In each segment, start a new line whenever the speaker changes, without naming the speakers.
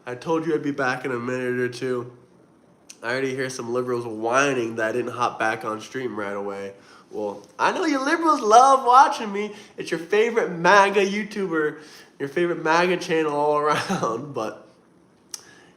I told you I'd be back in a minute or two. I already hear some liberals whining that I didn't hop back on stream right away. Well, I know you liberals love watching me. It's your favorite MAGA YouTuber, your favorite MAGA channel all around, but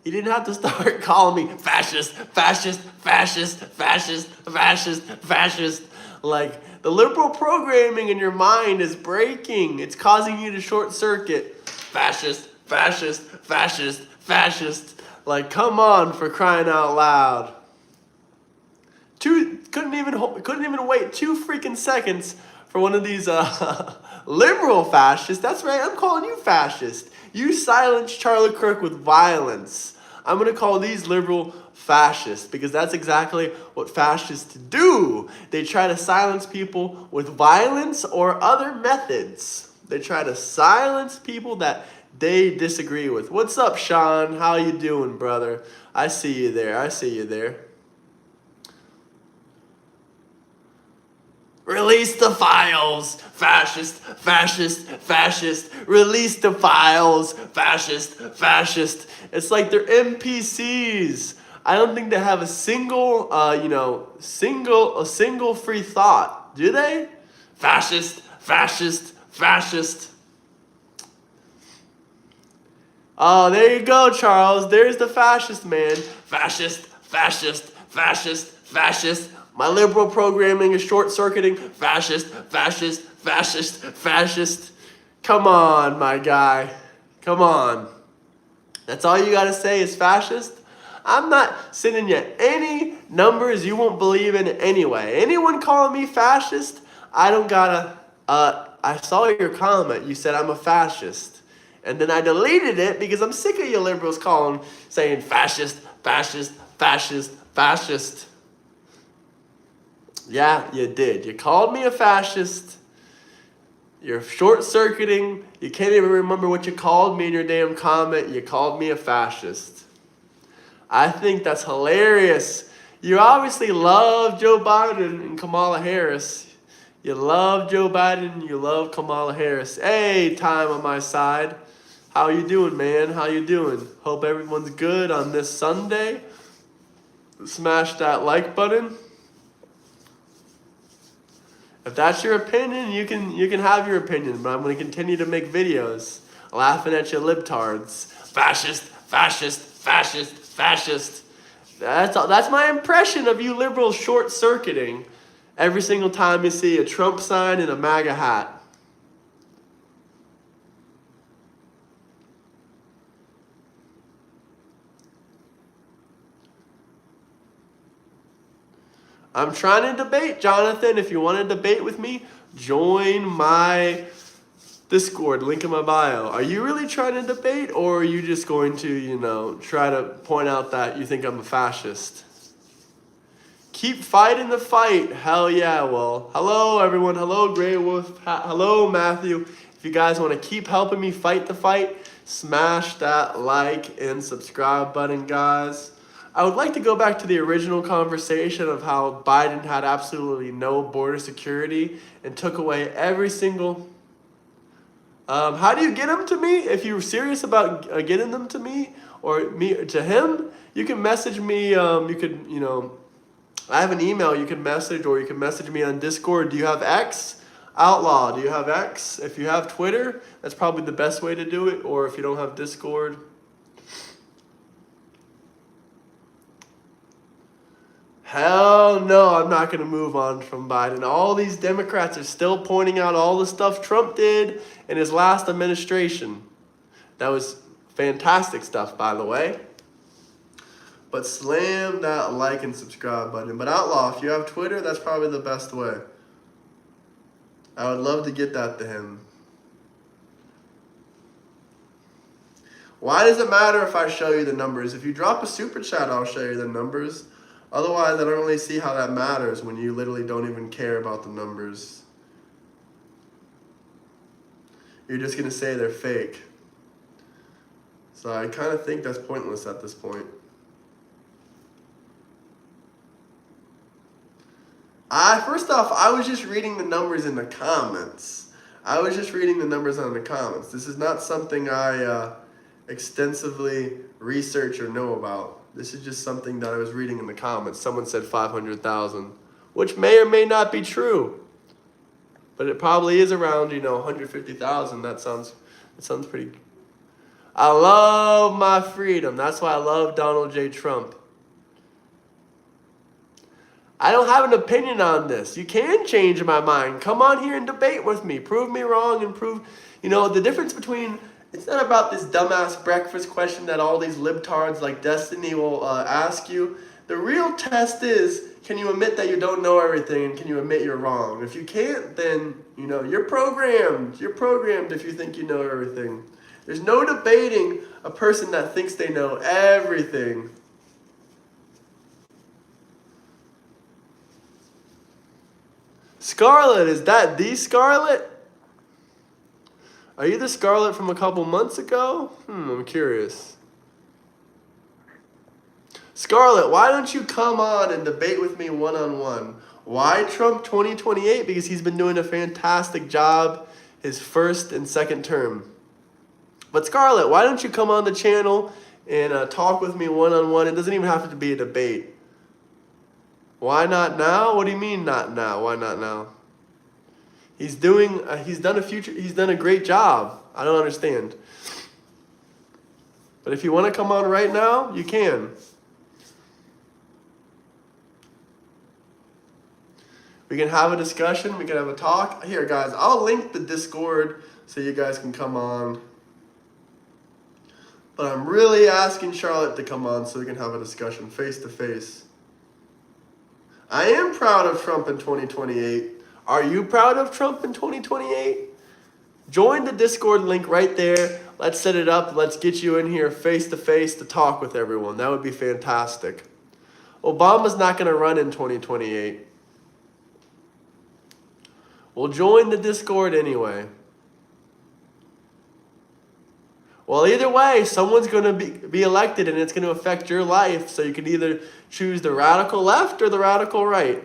you didn't have to start calling me fascist, fascist, fascist, fascist, fascist, fascist. Like, the liberal programming in your mind is breaking. It's causing you to short circuit. Fascist, fascist, fascist, fascist. Like, come on, for crying out loud. Couldn't even wait 2 freaking seconds for one of these liberal fascists. That's right, I'm calling you fascist. You silenced Charlie Kirk with violence. I'm gonna call these liberal fascists because that's exactly what fascists do. They try to silence people with violence or other methods. They try to silence people that they disagree with. What's up, Sean? How you doing, brother? I see you there. I see you there. Release the files, fascist, fascist, fascist. Release the files, fascist, fascist. It's like they're NPCs. I don't think they have a single, single free thought. Do they? Fascist, fascist, fascist. Oh, there you go, Charles. There's the fascist man. Fascist, fascist, fascist, fascist. My liberal programming is short-circuiting. Fascist, fascist, fascist, fascist. Come on, my guy. Come on. That's all you gotta say is fascist? I'm not sending you any numbers you won't believe in anyway. Anyone calling me fascist, I don't gotta, I saw your comment. You said I'm a fascist. And then I deleted it because I'm sick of you liberals saying fascist, fascist, fascist, fascist. Yeah, you did. You called me a fascist. You're short-circuiting. You can't even remember what you called me in your damn comment. You called me a fascist. I think that's hilarious. You obviously love Joe Biden and Kamala Harris. You love Joe Biden. You love Kamala Harris. Hey, time on my side. How you doing, man? How you doing? Hope everyone's good on this Sunday. Smash that like button. If that's your opinion, you can have your opinion, but I'm going to continue to make videos laughing at you libtards. Fascist, fascist, fascist, fascist. That's my impression of you liberals short-circuiting every single time you see a Trump sign and a MAGA hat. I'm trying to debate, Jonathan. If you want to debate with me, join my Discord, link in my bio. Are you really trying to debate, or are you just going to, try to point out that you think I'm a fascist? Keep fighting the fight. Hell yeah. Well, hello, everyone. Hello, Grey Wolf. Hello, Matthew. If you guys want to keep helping me fight the fight, smash that like and subscribe button, guys. I would like to go back to the original conversation of how Biden had absolutely no border security and took away every single... how do you get them to me? If you're serious about getting them to me or me to him, you can message me. You could, I have an email you can message, or you can message me on Discord. Do you have X? Outlaw, do you have X? If you have Twitter, that's probably the best way to do it. Or if you don't have Discord... Hell no, I'm not going to move on from Biden. All these Democrats are still pointing out all the stuff Trump did in his last administration. That was fantastic stuff, by the way. But slam that like and subscribe button. But Outlaw, if you have Twitter, that's probably the best way. I would love to get that to him. Why does it matter if I show you the numbers? If you drop a super chat, I'll show you the numbers. Otherwise, I don't really see how that matters when you literally don't even care about the numbers. You're just going to say they're fake. So I kind of think that's pointless at this point. First off, I was just reading the numbers in the comments. I was just reading the numbers on the comments. This is not something I extensively research or know about. This is just something that I was reading in the comments. Someone said 500,000, which may or may not be true, but it probably is around 150,000. That sounds pretty. I love my freedom. That's why I love Donald J. Trump. I don't have an opinion on this. You can change my mind. Come on here and debate with me. Prove me wrong and prove, the difference between, it's not about this dumbass breakfast question that all these libtards like Destiny will ask you. The real test is, can you admit that you don't know everything, and can you admit you're wrong? If you can't, then, you're programmed. You're programmed if you think you know everything. There's no debating a person that thinks they know everything. Scarlet, is that the Scarlet? Are you the Scarlet from a couple months ago? I'm curious. Scarlet, why don't you come on and debate with me one-on-one? Why Trump 2028? Because he's been doing a fantastic job his first and second term. But Scarlet, why don't you come on the channel and talk with me one-on-one? It doesn't even have to be a debate. Why not now? What do you mean not now? Why not now? He's done a great job. I don't understand. But if you want to come on right now, you can. We can have a discussion. We can have a talk. Here, guys, I'll link the Discord so you guys can come on. But I'm really asking Charlotte to come on so we can have a discussion face to face. I am proud of Trump in 2028. Are you proud of Trump in 2028? Join the Discord link right there. Let's set it up. Let's get you in here face to face to talk with everyone. That would be fantastic. Obama's not going to run in 2028. Well, join the Discord anyway. Well, either way, someone's going to be elected, and it's going to affect your life. So you can either choose the radical left or the radical right.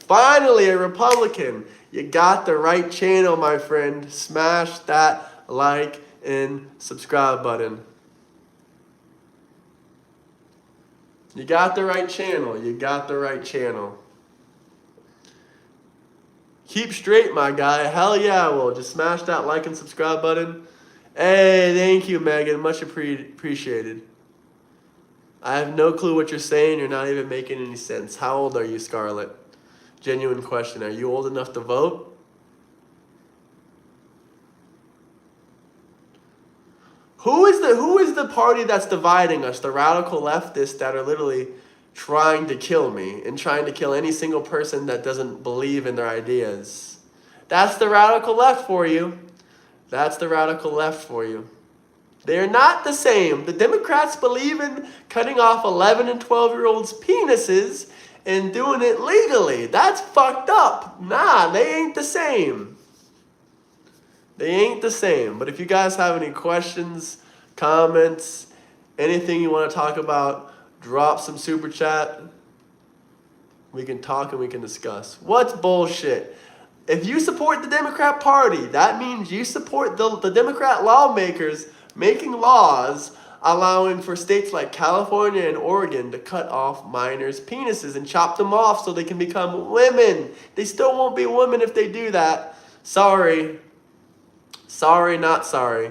Finally, a Republican. You got the right channel, my friend. Smash that like and subscribe button. You got the right channel. You got the right channel. Keep straight, my guy. Hell yeah, I will. Just smash that like and subscribe button. Hey, thank you, Megan. Much appreciated. I have no clue what you're saying. You're not even making any sense. How old are you, Scarlett? Genuine question. Are you old enough to vote? Who is the party that's dividing us? The radical leftists that are literally trying to kill me and trying to kill any single person that doesn't believe in their ideas. That's the radical left for you. That's the radical left for you. They're not the same. The Democrats believe in cutting off 11 and 12-year-olds' penises and doing it legally. That's fucked up. Nah, they ain't the same. They ain't the same. But if you guys have any questions, comments, anything you want to talk about, drop some super chat. We can talk and we can discuss. What's bullshit? If you support the Democrat Party, that means you support the Democrat lawmakers making laws allowing for states like California and Oregon to cut off minors' penises and chop them off so they can become women. They still won't be women if they do that. Sorry. Sorry, not sorry.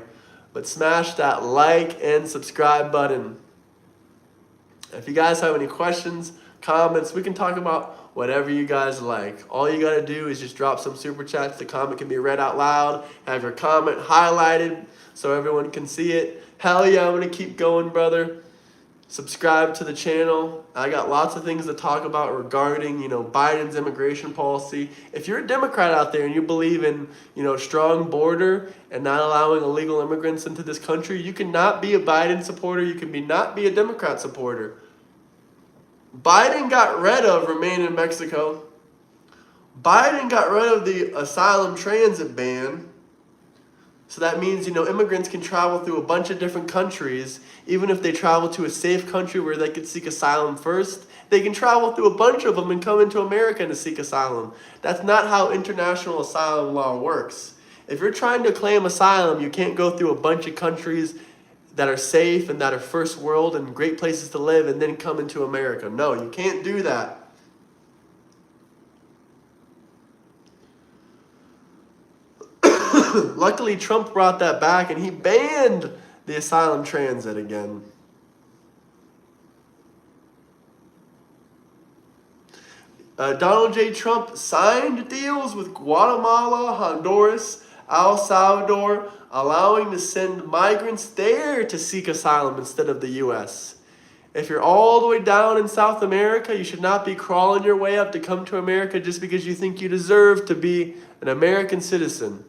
But smash that like and subscribe button. If you guys have any questions, comments, we can talk about whatever you guys like. All you got to do is just drop some super chats. The comment can be read out loud. Have your comment highlighted so everyone can see it. Hell yeah, I'm going to keep going, brother. Subscribe to the channel. I got lots of things to talk about regarding, Biden's immigration policy. If you're a Democrat out there and you believe in, strong border and not allowing illegal immigrants into this country, you cannot be a Biden supporter. You can not be a Democrat supporter. Biden got rid of Remain in Mexico. Biden got rid of the asylum transit ban. So that means, immigrants can travel through a bunch of different countries. Even if they travel to a safe country where they could seek asylum first, they can travel through a bunch of them and come into America to seek asylum. That's not how international asylum law works. If you're trying to claim asylum, you can't go through a bunch of countries that are safe and that are first world and great places to live and then come into America. No, you can't do that. Luckily, Trump brought that back and he banned the asylum transit again. Donald J. Trump signed deals with Guatemala, Honduras, El Salvador, allowing to send migrants there to seek asylum instead of the U.S. If you're all the way down in South America, you should not be crawling your way up to come to America just because you think you deserve to be an American citizen.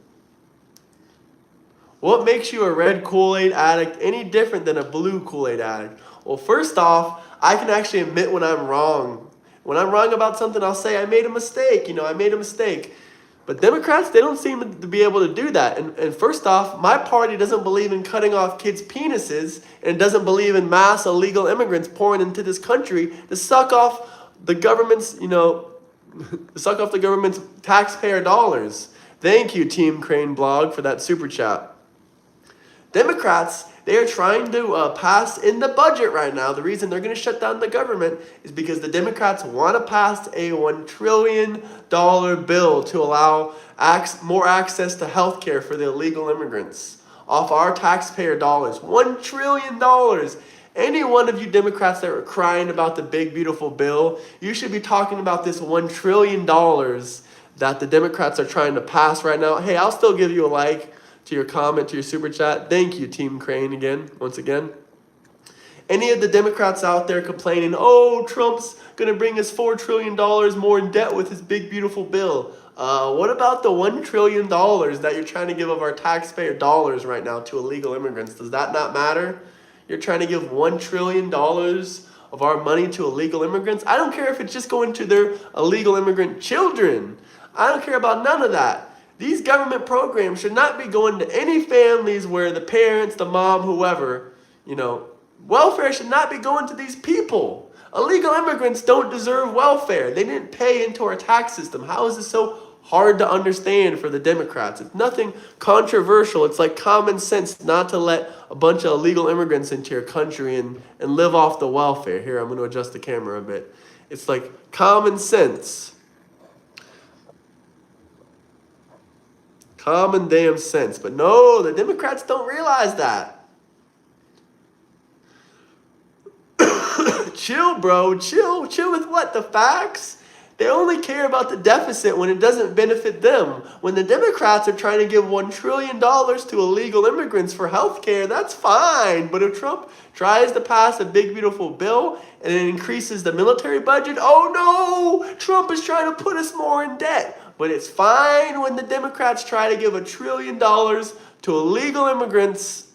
What makes you a red Kool-Aid addict any different than a blue Kool-Aid addict? Well, first off, I can actually admit when I'm wrong. When I'm wrong about something, I'll say I made a mistake. I made a mistake. But Democrats, they don't seem to be able to do that. And first off, my party doesn't believe in cutting off kids' penises and doesn't believe in mass illegal immigrants pouring into this country to suck off the government's, suck off the government's taxpayer dollars. Thank you, Team Crane Blog, for that super chat. Democrats, they are trying to pass in the budget right now. The reason they're going to shut down the government is because the Democrats want to pass a $1 trillion bill to allow more access to health care for the illegal immigrants off our taxpayer dollars. $1 trillion. Any one of you Democrats that were crying about the big, beautiful bill, you should be talking about this $1 trillion that the Democrats are trying to pass right now. Hey, I'll still give you a like to your comment, to your super chat. Thank you, Team Crane, once again. Any of the Democrats out there complaining, oh, Trump's going to bring us $4 trillion more in debt with his big, beautiful bill. What about the $1 trillion that you're trying to give of our taxpayer dollars right now to illegal immigrants? Does that not matter? You're trying to give $1 trillion of our money to illegal immigrants? I don't care if it's just going to their illegal immigrant children. I don't care about none of that. These government programs should not be going to any families where the parents, the mom, whoever, welfare should not be going to these people. Illegal immigrants don't deserve welfare. They didn't pay into our tax system. How is this so hard to understand for the Democrats? It's nothing controversial. It's like common sense not to let a bunch of illegal immigrants into your country and live off the welfare. Here, I'm going to adjust the camera a bit. It's like common sense. Common damn sense. But no, the Democrats don't realize that. Chill, bro. Chill. Chill with what? The facts? They only care about the deficit when it doesn't benefit them. When the Democrats are trying to give $1 trillion to illegal immigrants for health care, that's fine. But if Trump tries to pass a big, beautiful bill and it increases the military budget, oh no, Trump is trying to put us more in debt. But it's fine when the Democrats try to give $1 trillion to illegal immigrants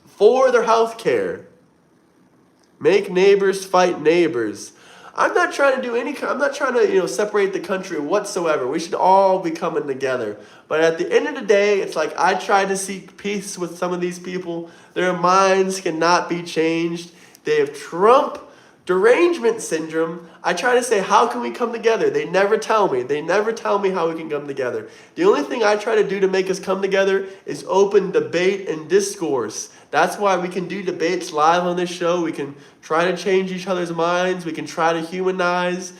for their health care. Make neighbors fight neighbors. I'm not trying to separate the country whatsoever. We should all be coming together. But at the end of the day, it's like I try to seek peace with some of these people. Their minds cannot be changed. They have Trump derangement syndrome. I try to say, how can we come together? They never tell me. They never tell me how we can come together. The only thing I try to do to make us come together is open debate and discourse. That's why we can do debates live on this show. We can try to change each other's minds. We can try to humanize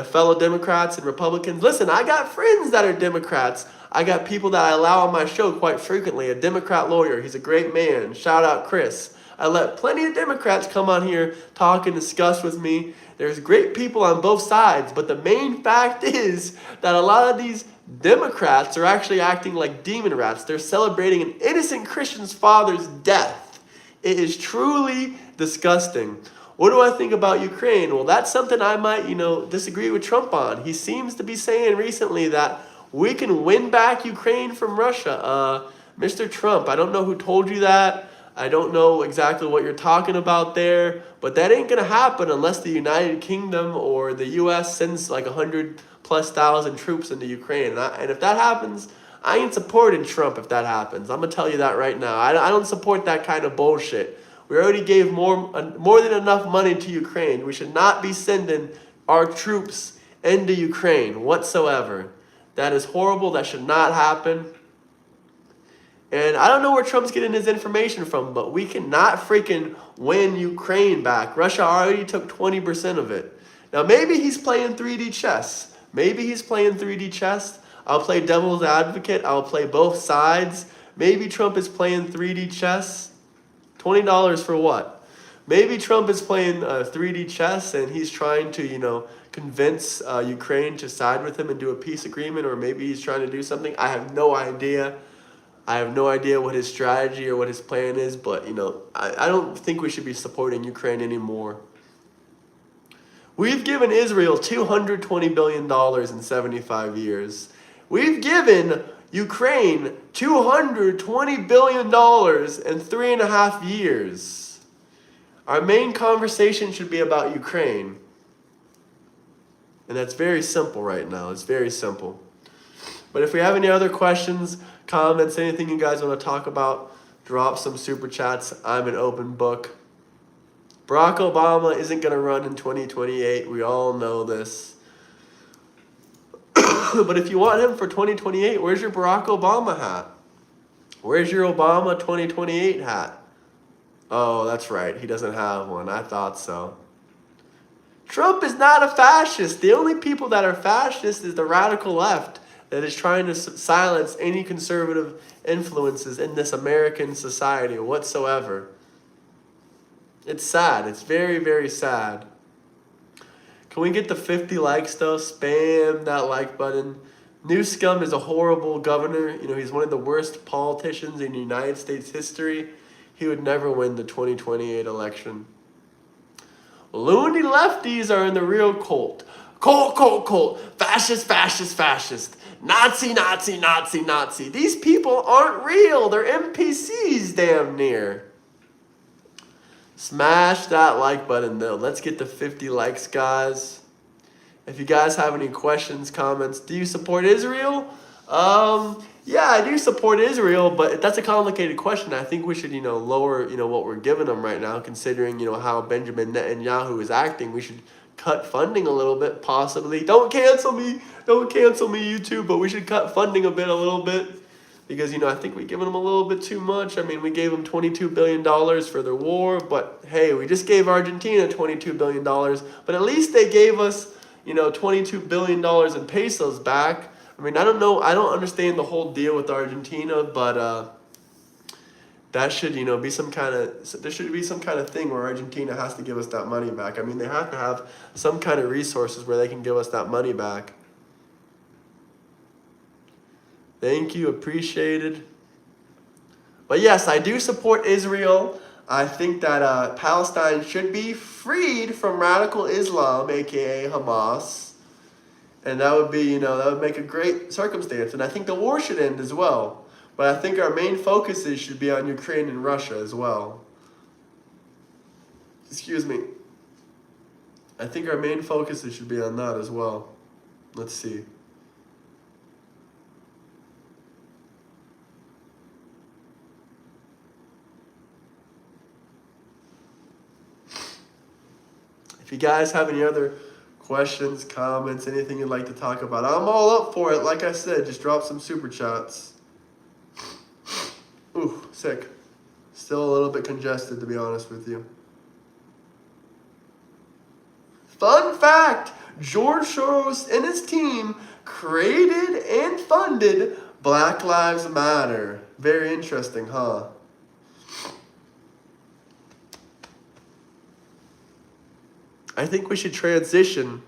fellow Democrats and Republicans. Listen, I got friends that are Democrats. I got people that I allow on my show quite frequently. A Democrat lawyer. He's a great man. Shout out Chris. I let plenty of Democrats come on here, talk and discuss with me. There's great people on both sides, but the main fact is that a lot of these Democrats are actually acting like demon rats. They're celebrating an innocent Christian's father's death. It is truly disgusting. What do I think about Ukraine? Well, that's something I might, disagree with Trump on. He seems to be saying recently that we can win back Ukraine from Russia. Mr. Trump, I don't know who told you that. I don't know exactly what you're talking about there, but that ain't going to happen unless the United Kingdom or the U.S. sends like 100,000+ troops into Ukraine. And if that happens, I ain't supporting Trump if that happens. I'm going to tell you that right now. I don't support that kind of bullshit. We already gave more than enough money to Ukraine. We should not be sending our troops into Ukraine whatsoever. That is horrible. That should not happen. And I don't know where Trump's getting his information from, but we cannot freaking win Ukraine back. Russia already took 20% of it. Now, maybe he's playing 3D chess. Maybe he's playing 3D chess. I'll play devil's advocate. I'll play both sides. Maybe Trump is playing 3D chess. $20 for what? Maybe Trump is playing 3D chess and he's trying to, convince Ukraine to side with him and do a peace agreement, or maybe he's trying to do something. I have no idea. I have no idea what his strategy or what his plan is, but, I don't think we should be supporting Ukraine anymore. We've given Israel $220 billion in 75 years. We've given Ukraine $220 billion in 3.5 years. Our main conversation should be about Ukraine. And that's very simple right now. It's very simple. But if we have any other questions, comments, anything you guys want to talk about, drop some super chats. I'm an open book. Barack Obama isn't going to run in 2028. We all know this. But if you want him for 2028, where's your Barack Obama hat? Where's your Obama 2028 hat? Oh, that's right. He doesn't have one. I thought so. Trump is not a fascist. The only people that are fascist is the radical left that is trying to silence any conservative influences in this American society whatsoever. It's sad. It's very, very sad. Can we get the 50 likes though? Spam that like button. Newsome is a horrible governor. He's one of the worst politicians in United States history. He would never win the 2028 election. Loony lefties are in the real cult. Cult. Fascist. Nazi. These people aren't real. They're NPCs damn near. Smash that like button though. Let's get to 50 likes, guys. If you guys have any questions, comments, do you support Israel? Yeah, I do support Israel, but that's a complicated question. I think we should, lower, what we're giving them right now, considering, how Benjamin Netanyahu is acting. We should cut funding a little bit, possibly. Don't cancel me, YouTube, but we should cut funding a little bit. Because, I think we're giving them a little bit too much. I mean, we gave them $22 billion for their war, but hey, we just gave Argentina $22 billion. But at least they gave us, $22 billion in pesos back. I mean, I don't know. I don't understand the whole deal with Argentina, but that should, be some kind of, there should be some kind of thing where Argentina has to give us that money back. I mean, they have to have some kind of resources where they can give us that money back. Thank you, appreciated. But yes, I do support Israel. I think that Palestine should be freed from radical Islam, aka Hamas. And that would be, that would make a great circumstance. And I think the war should end as well. But I think our main focuses should be on Ukraine and Russia as well. Excuse me. I think our main focuses should be on that as well. Let's see. If you guys have any other questions, comments, anything you'd like to talk about, I'm all up for it. Like I said, just drop some super chats. Ooh, sick. Still a little bit congested, to be honest with you. Fun fact, George Soros and his team created and funded Black Lives Matter. Very interesting, huh? I think we should transition,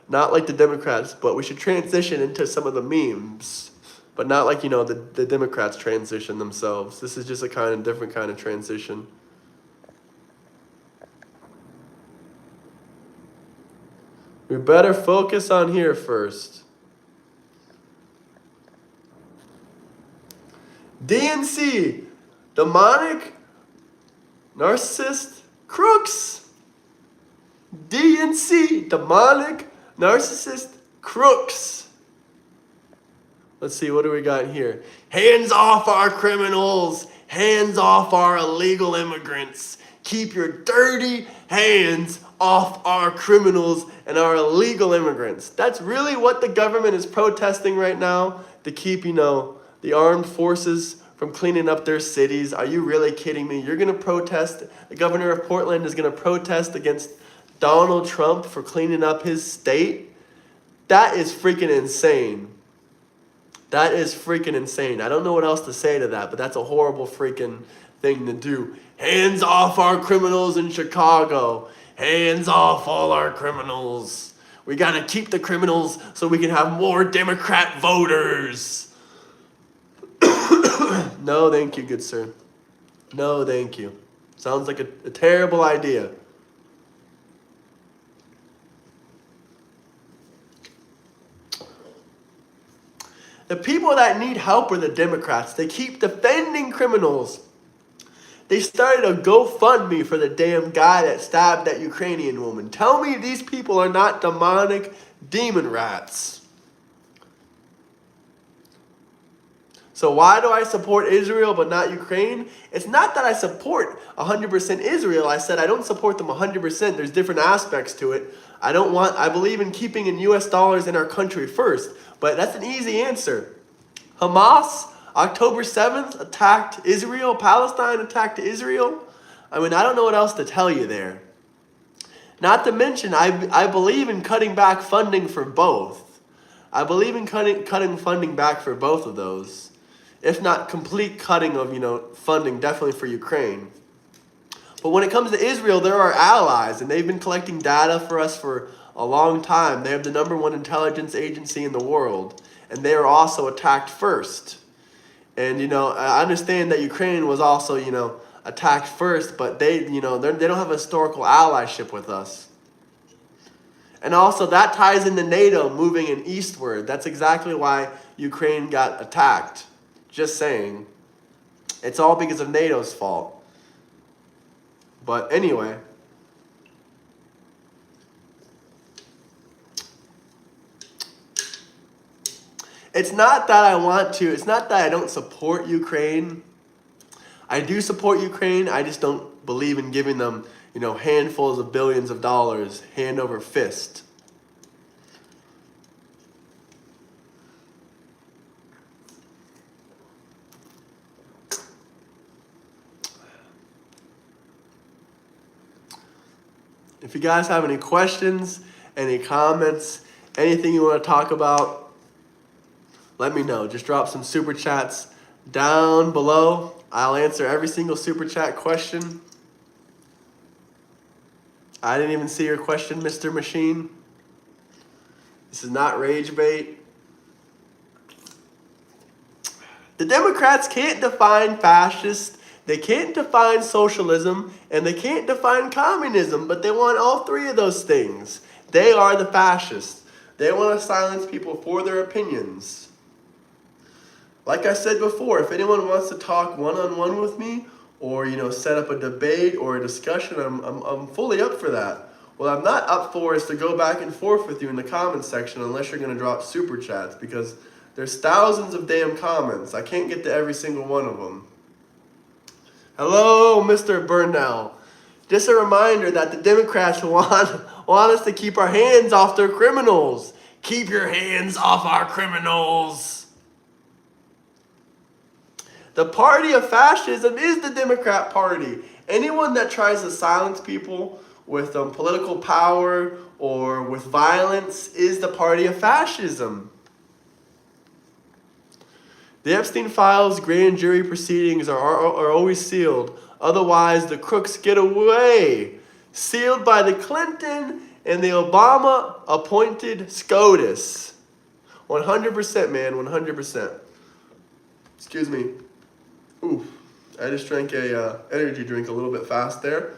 not like the Democrats, but we should transition into some of the memes. But not like, the Democrats transition themselves. This is just a different kind of transition. We better focus on here first. DNC, demonic, narcissist, crooks. DNC, demonic, narcissist, crooks. Let's see, what do we got here? Hands off our criminals. Hands off our illegal immigrants. Keep your dirty hands off our criminals and our illegal immigrants. That's really what the government is protesting right now, to keep, the armed forces from cleaning up their cities. Are you really kidding me? You're going to protest. The governor of Portland is going to protest against Donald Trump for cleaning up his state? That is freaking insane. That is freaking insane. I don't know what else to say to that, but that's a horrible freaking thing to do. Hands off our criminals in Chicago. Hands off all our criminals. We got to keep the criminals so we can have more Democrat voters. No, thank you, good sir. No, thank you. Sounds like a terrible idea. The people that need help are the Democrats. They keep defending criminals. They started a GoFundMe for the damn guy that stabbed that Ukrainian woman. Tell me these people are not demonic demon rats. So why do I support Israel but not Ukraine? It's not that I support 100% Israel. I said I don't support them 100%. There's different aspects to it. I believe in keeping in US dollars in our country first. But that's an easy answer. Hamas, October 7th, attacked Israel. Palestine attacked Israel. I mean, I don't know what else to tell you there. Not to mention, I believe in cutting back funding for both. I believe in cutting funding back for both of those. If not complete cutting of, funding, definitely for Ukraine. But when it comes to Israel, they're our allies, and they've been collecting data for us for a long time. They have the #1 intelligence agency in the world, and they are also attacked first. And, I understand that Ukraine was also, attacked first, but they don't have a historical allyship with us. And also, that ties into NATO moving in eastward. That's exactly why Ukraine got attacked. Just saying. It's all because of NATO's fault. But anyway. It's not that I don't support Ukraine. I do support Ukraine. I just don't believe in giving them, handfuls of billions of dollars, hand over fist. If you guys have any questions, any comments, anything you want to talk about, let me know. Just drop some super chats down below. I'll answer every single super chat question. I didn't even see your question, Mr. Machine. This is not rage bait. The Democrats can't define fascist. They can't define socialism, and they can't define communism, but they want all three of those things. They are the fascists. They want to silence people for their opinions. Like I said before, if anyone wants to talk one-on-one with me, or set up a debate or a discussion, I'm fully up for that. What I'm not up for is to go back and forth with you in the comments section unless you're going to drop super chats, because there's thousands of damn comments. I can't get to every single one of them. Hello, Mr. Burnell. Just a reminder that the Democrats want us to keep our hands off their criminals. Keep your hands off our criminals. The party of fascism is the Democrat Party. Anyone that tries to silence people with political power or with violence is the party of fascism. The Epstein files, grand jury proceedings are always sealed. Otherwise, the crooks get away. Sealed by the Clinton and the Obama-appointed SCOTUS. 100%, man, 100%. Excuse me. Ooh, I just drank a energy drink a little bit fast there.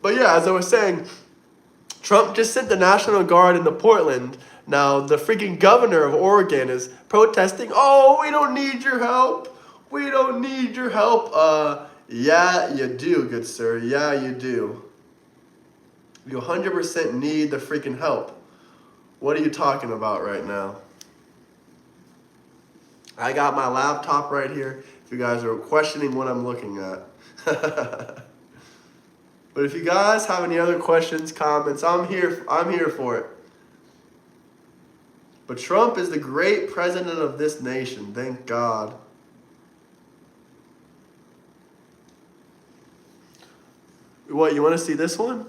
But yeah, as I was saying, Trump just sent the National Guard into Portland. Now, the freaking governor of Oregon is protesting, oh, we don't need your help. We don't need your help. Yeah, you do, good sir. Yeah, you do. You 100% need the freaking help. What are you talking about right now? I got my laptop right here if you guys are questioning what I'm looking at. But if you guys have any other questions, comments, I'm here for it. But Trump is the great president of this nation, thank God. What, you want to see this one?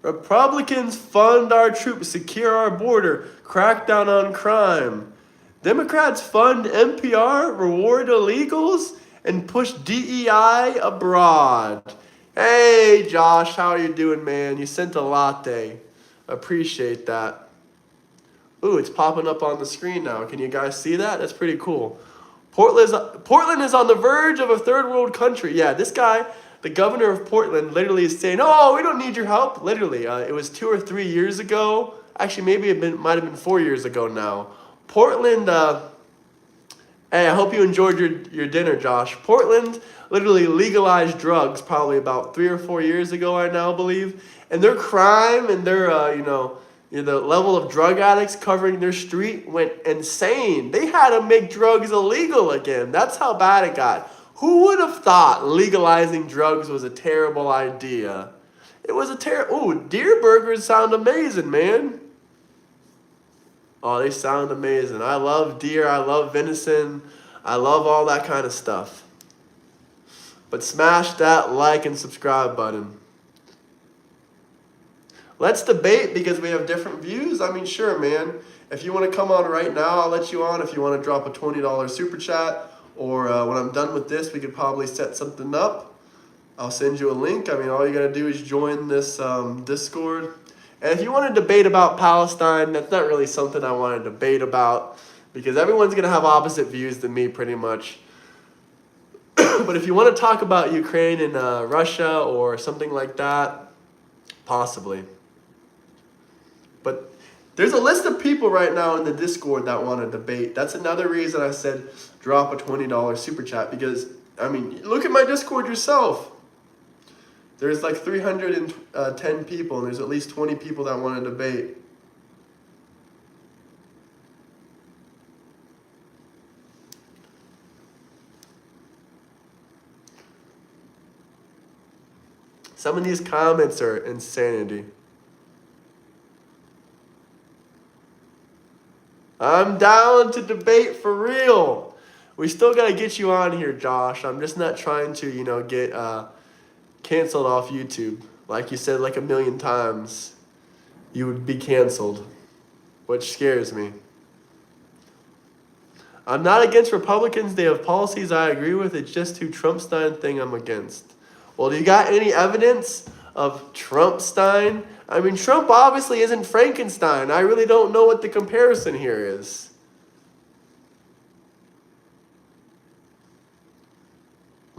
Republicans fund our troops, secure our border, crack down on crime. Democrats fund NPR, reward illegals, and push DEI abroad. Hey, Josh, how are you doing, man? You sent a latte. Appreciate that. Ooh, it's popping up on the screen now. Can you guys see that? That's pretty cool. Portland is on the verge of a third world country. Yeah, this guy, the governor of Portland, literally is saying, "Oh, we don't need your help." Literally, it was 2 or 3 years ago. Actually, maybe might have been 4 years ago now. Portland. Hey, I hope you enjoyed your dinner, Josh. Portland literally legalized drugs probably about 3 or 4 years ago, I now believe, and their crime and their the level of drug addicts covering their street went insane. They had to make drugs illegal again. That's how bad it got. Who would have thought legalizing drugs was a terrible idea? It was a Ooh, deer burgers sound amazing, man. Oh, they sound amazing. I love deer. I love venison. I love all that kind of stuff. But smash that like and subscribe button. Let's debate because we have different views. I mean, sure, man. If you want to come on right now, I'll let you on. If you want to drop a $20 super chat, or when I'm done with this, we could probably set something up. I'll send you a link. I mean, all you got to do is join this Discord. And if you want to debate about Palestine, that's not really something I want to debate about because everyone's going to have opposite views than me pretty much. But if you want to talk about Ukraine and Russia or something like that, possibly. But there's a list of people right now in the Discord that want to debate. That's another reason I said drop a $20 super chat because, I mean, look at my Discord yourself. There's like 310 people, and there's at least 20 people that want to debate. Some of these comments are insanity. I'm down to debate for real. We still got to get you on here, Josh. I'm just not trying to, get canceled off YouTube. Like you said like a million times, you would be canceled, which scares me. I'm not against Republicans. They have policies I agree with. It's just who Trumpstein thing I'm against. Well, do you got any evidence of Trumpstein? I mean, Trump obviously isn't Frankenstein. I really don't know what the comparison here is.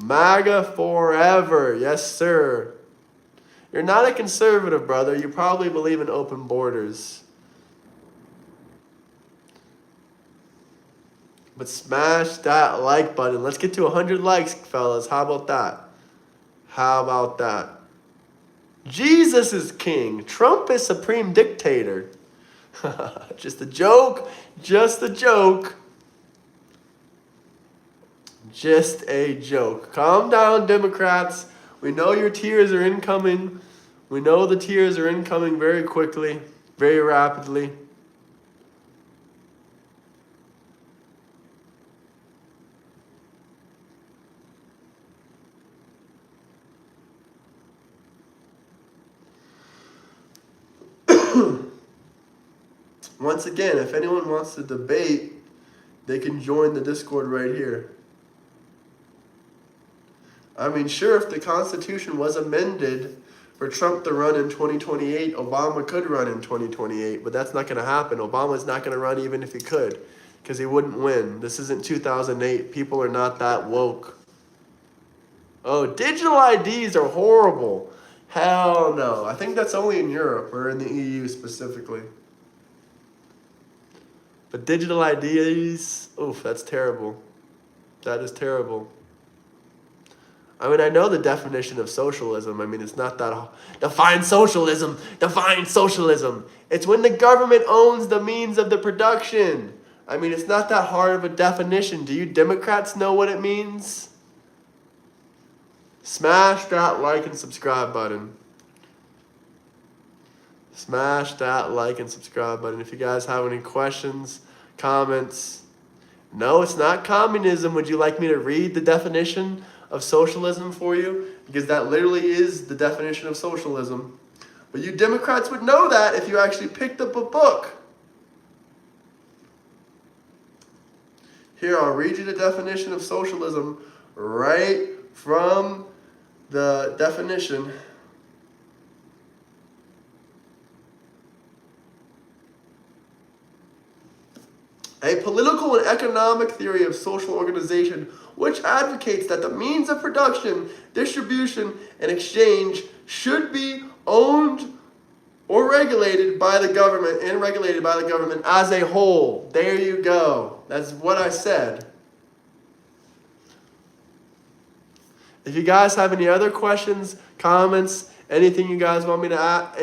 MAGA forever. Yes, sir. You're not a conservative, brother. You probably believe in open borders. But smash that like button. Let's get to 100 likes, fellas. How about that? How about that? Jesus is king. Trump is supreme dictator. Just a joke. Just a joke. Just a joke. Calm down, Democrats. We know your tears are incoming. We know the tears are incoming very quickly, very rapidly. Once again, if anyone wants to debate, they can join the Discord right here. I mean, sure, if the Constitution was amended for Trump to run in 2028, Obama could run in 2028, but that's not going to happen. Obama's not going to run even if he could, because he wouldn't win. This isn't 2008. People are not that woke. Oh, digital IDs are horrible. Hell no. I think that's only in Europe or in the EU specifically. But digital IDs, oof, that's terrible. That is terrible. I mean, I know the definition of socialism. I mean, it's not that... Define socialism! Define socialism! It's when the government owns the means of the production. I mean, it's not that hard of a definition. Do you Democrats know what it means? Smash that like and subscribe button. Smash that like and subscribe button. If you guys have any questions, comments, No, it's not communism. Would you like me to read the definition of socialism for you? Because that literally is the definition of socialism. But you Democrats would know that if you actually picked up a book. Here, I'll read you the definition of socialism right from the definition. A political and economic theory of social organization which advocates that the means of production, distribution, and exchange should be owned or regulated by the government as a whole. There you go. That's what I said. If you guys have any other questions, comments, anything you guys want me to ask,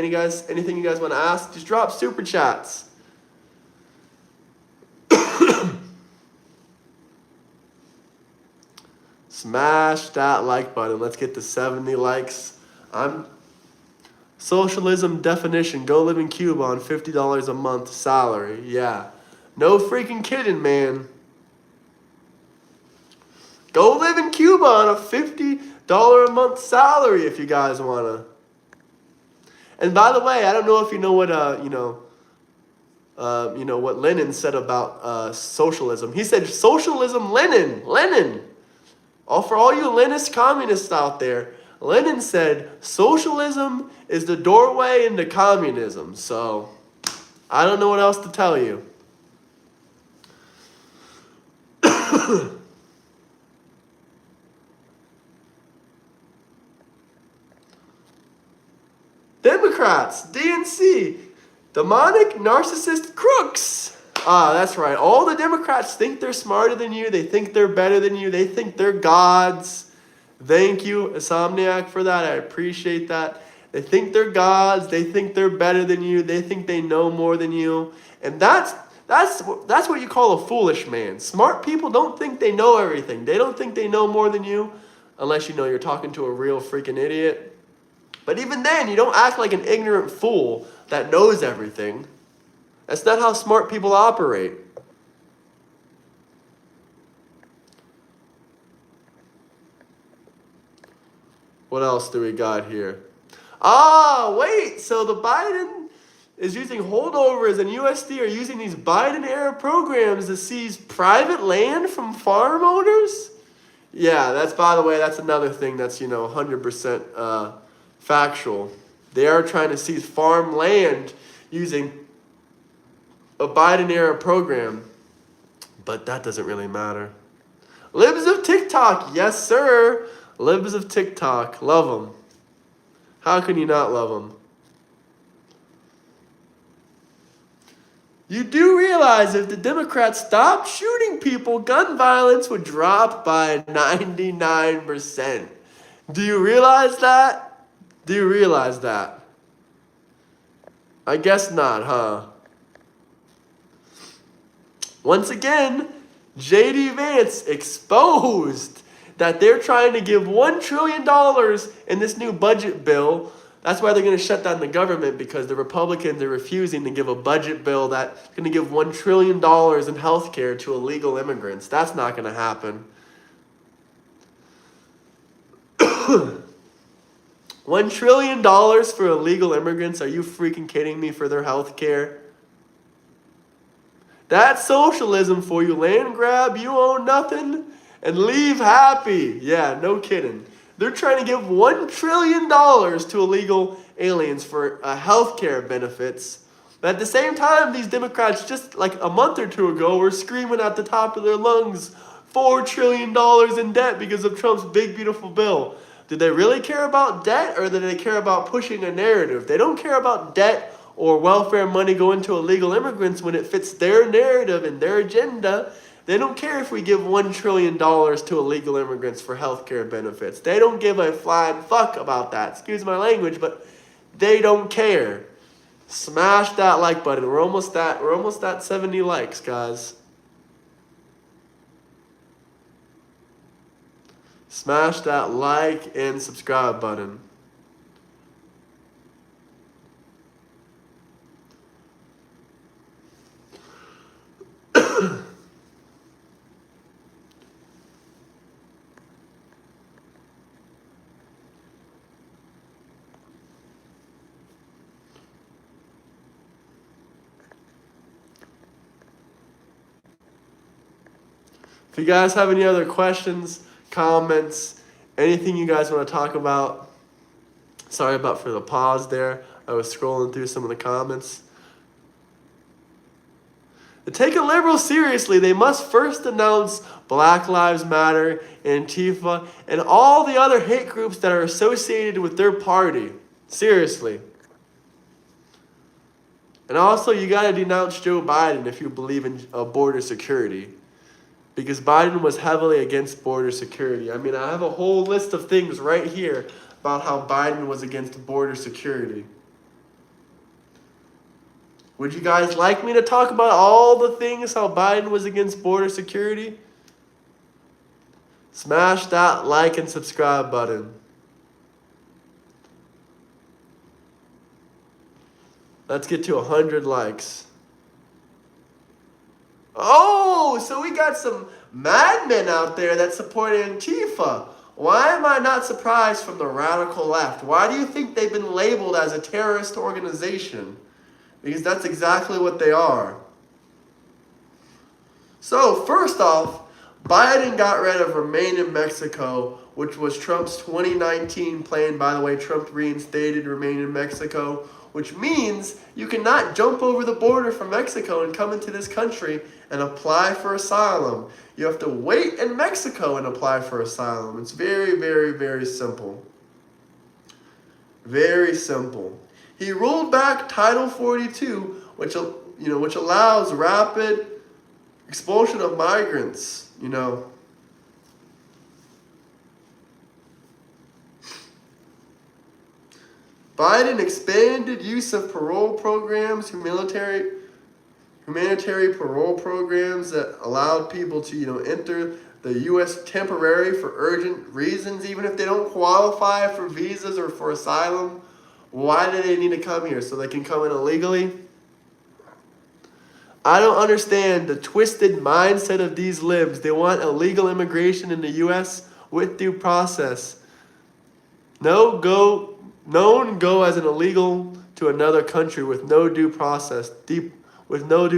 anything you guys want to ask, just drop super chats. Smash that like button. Let's get to 70 likes. Socialism definition. Go live in Cuba on $50 a month salary. Yeah. No freaking kidding, man. Go live in Cuba on a $50 a month salary if you guys want to. And by the way, I don't know if you know what, what Lenin said about socialism. He said, socialism, Lenin. For all you Leninist communists out there, Lenin said, socialism is the doorway into communism. So, I don't know what else to tell you. Democrats, DNC, demonic narcissist crooks. That's right. All the Democrats think they're smarter than you. They think they're better than you. They think they're gods. Thank you, Insomniac, for that. I appreciate that. They think they're gods. They think they're better than you. They think they know more than you. And that's what you call a foolish man. Smart people don't think they know everything. They don't think they know more than you, unless you know you're talking to a real freaking idiot. But even then, you don't act like an ignorant fool that knows everything. That's not how smart people operate. What else do we got here? Wait. So the Biden is using holdovers, and USD are using these Biden-era programs to seize private land from farm owners? Yeah, by the way, that's another thing that's, 100% factual. They are trying to seize farm land using a Biden-era program, but that doesn't really matter. Libs of TikTok, yes sir. Libs of TikTok, love them. How can you not love them? You do realize if the Democrats stopped shooting people, gun violence would drop by 99%. Do you realize that? Do you realize that? I guess not, huh? Once again, J.D. Vance exposed that they're trying to give $1 trillion in this new budget bill. That's why they're going to shut down the government, because the Republicans are refusing to give a budget bill that's going to give $1 trillion in health care to illegal immigrants. That's not going to happen. $1 trillion for illegal immigrants? Are you freaking kidding me, for their health care? That's socialism for you. Land grab, you own nothing, and leave happy. Yeah, no kidding. They're trying to give $1 trillion to illegal aliens for health care benefits. But at the same time, these Democrats, just like a month or two ago, were screaming at the top of their lungs, $4 trillion in debt because of Trump's big, beautiful bill. Did they really care about debt, or did they care about pushing a narrative? They don't care about debt or welfare money going to illegal immigrants when it fits their narrative and their agenda. They don't care if we give $1 trillion to illegal immigrants for health care benefits. They don't give a flying fuck about that. Excuse my language, but they don't care. Smash that like button. We're almost at 70 likes, guys. Smash that like and subscribe button. you guys have any other questions, comments, anything you guys want to talk about, sorry about for the pause there. I was scrolling through some of the comments. To take a liberal seriously, they must first denounce Black Lives Matter, Antifa, and all the other hate groups that are associated with their party. Seriously. And also, you got to denounce Joe Biden if you believe in border security. Because Biden was heavily against border security. I mean, I have a whole list of things right here about how Biden was against border security. Would you guys like me to talk about all the things how Biden was against border security? Smash that like and subscribe button. Let's get to 100 likes. Oh, so we got some madmen out there that support Antifa. Why am I not surprised from the radical left? Why do you think they've been labeled as a terrorist organization? Because that's exactly what they are. So, first off, Biden got rid of Remain in Mexico, which was Trump's 2019 plan. By the way, Trump reinstated Remain in Mexico, which means you cannot jump over the border from Mexico and come into this country and apply for asylum. You have to wait in Mexico and apply for asylum. It's very, very, very simple. Very simple. He ruled back Title 42, which allows rapid expulsion of migrants, Biden expanded use of parole programs, humanitarian parole programs that allowed people to, enter the U.S. temporary for urgent reasons, even if they don't qualify for visas or for asylum. Why do they need to come here? So they can come in illegally? I don't understand the twisted mindset of these libs. They want illegal immigration in the U.S. with due process. No one go as an illegal to another country with no due process, with no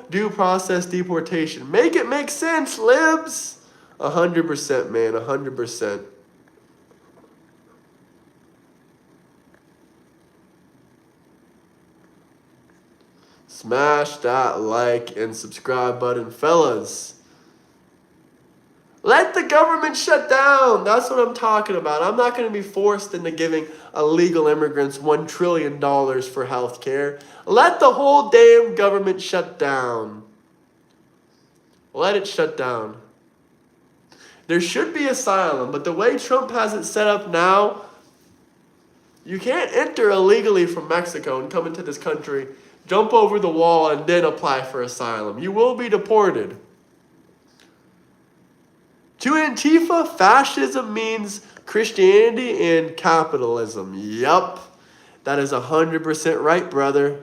due process deportation. Make it make sense, libs. 100%, man, 100%. Smash that like and subscribe button, fellas. Let the government shut down. That's what I'm talking about. I'm not going to be forced into giving illegal immigrants $1 trillion for health care. Let the whole damn government shut down. Let it shut down. There should be asylum, but the way Trump has it set up now, you can't enter illegally from Mexico and come into this country, jump over the wall, and then apply for asylum. You will be deported. To Antifa, fascism means Christianity and capitalism. Yup. That is 100% right, brother.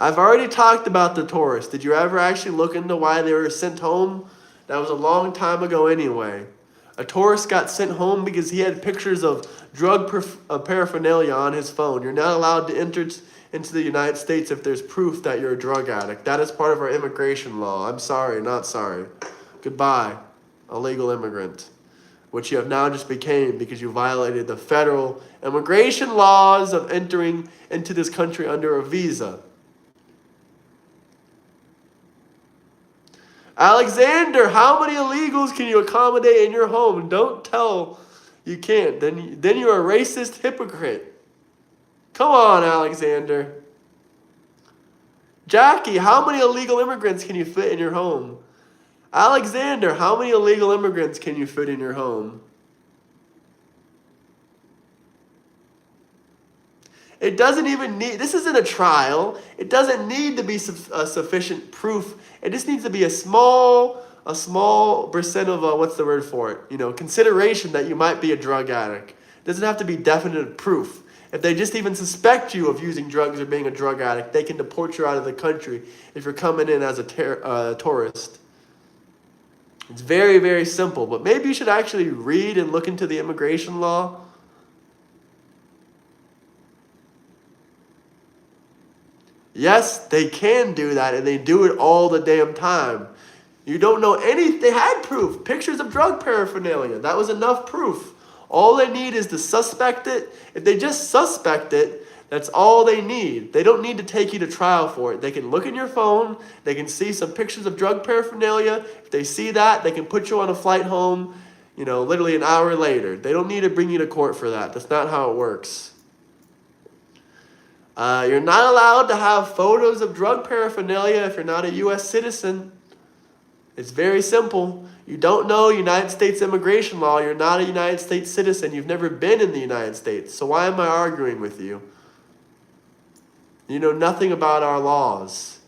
I've already talked about the tourists. Did you ever actually look into why they were sent home? That was a long time ago anyway. A tourist got sent home because he had pictures of drug paraphernalia on his phone. You're not allowed to enter into the United States if there's proof that you're a drug addict. That is part of our immigration law. I'm sorry, not sorry. Goodbye, illegal immigrant, which you have now just became because you violated the federal immigration laws of entering into this country under a visa. Alexander, how many illegals can you accommodate in your home? Don't tell you can't. Then you're a racist hypocrite. Come on, Alexander. Jackie, how many illegal immigrants can you fit in your home? Alexander, how many illegal immigrants can you fit in your home? It doesn't even need, this isn't a trial. It doesn't need to be sufficient proof. It just needs to be a small percent of, what's the word for it? Consideration that you might be a drug addict. It doesn't have to be definite proof. If they just even suspect you of using drugs or being a drug addict, they can deport you out of the country if you're coming in as a tourist. It's very, very simple. But maybe you should actually read and look into the immigration law. Yes, they can do that, and they do it all the damn time. You don't know any. They had proof. Pictures of drug paraphernalia. That was enough proof. All they need is to suspect it. If they just suspect it, that's all they need. They don't need to take you to trial for it. They can look in your phone. They can see some pictures of drug paraphernalia. If they see that, they can put you on a flight home, literally an hour later. They don't need to bring you to court for that. That's not how it works. You're not allowed to have photos of drug paraphernalia if you're not a U.S. citizen. It's very simple. You don't know United States immigration law. You're not a United States citizen. You've never been in the United States. So why am I arguing with you? You know nothing about our laws.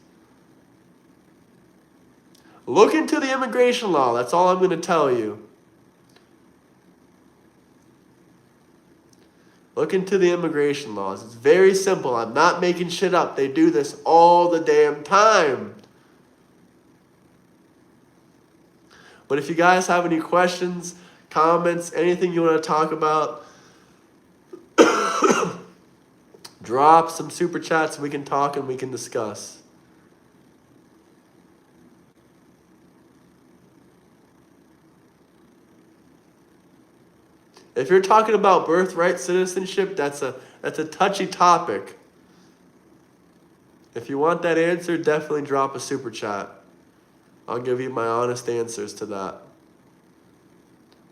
Look into the immigration law. That's all I'm going to tell you. Look into the immigration laws. It's very simple. I'm not making shit up. They do this all the damn time. But if you guys have any questions, comments, anything you want to talk about, drop some super chats. We can talk and we can discuss. If you're talking about birthright citizenship, that's a touchy topic. If you want that answer, definitely drop a super chat. I'll give you my honest answers to that.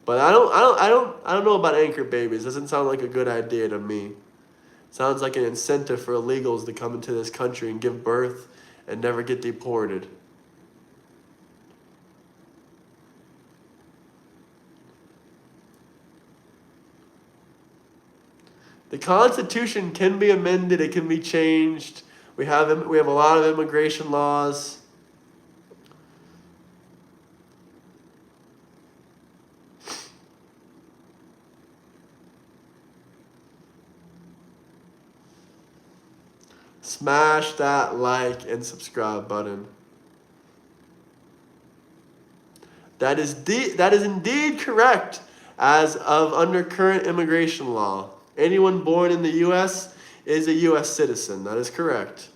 But I don't know about anchor babies. Doesn't sound like a good idea to me. Sounds like an incentive for illegals to come into this country and give birth and never get deported. The Constitution can be amended. It can be changed. We have a lot of immigration laws. Smash that like and subscribe button. That is indeed correct as of under current immigration law. Anyone born in the U.S. is a U.S. citizen. That is correct.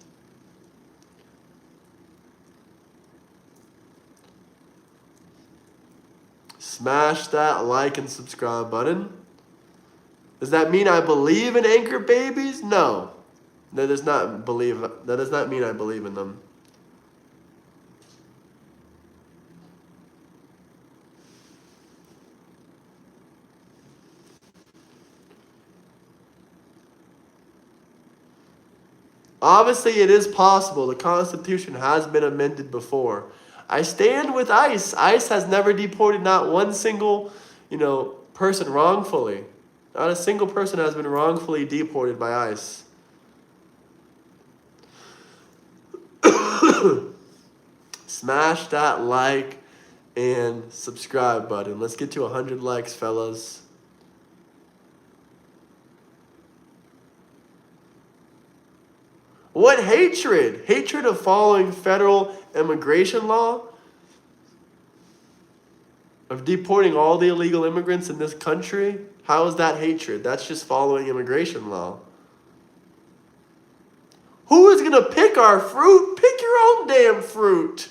Smash that like and subscribe button. Does that mean I believe in anchor babies? No. That does not mean I believe in them. Obviously, it is possible. The Constitution has been amended before. I stand with ICE. ICE has never deported not one single, person wrongfully. Not a single person has been wrongfully deported by ICE. Smash that like and subscribe button. Let's get to 100 likes, fellas. What hatred? Hatred of following federal immigration law? Of deporting all the illegal immigrants in this country? How is that hatred? That's just following immigration law. Who is going to pick our fruit? Pick your own damn fruit.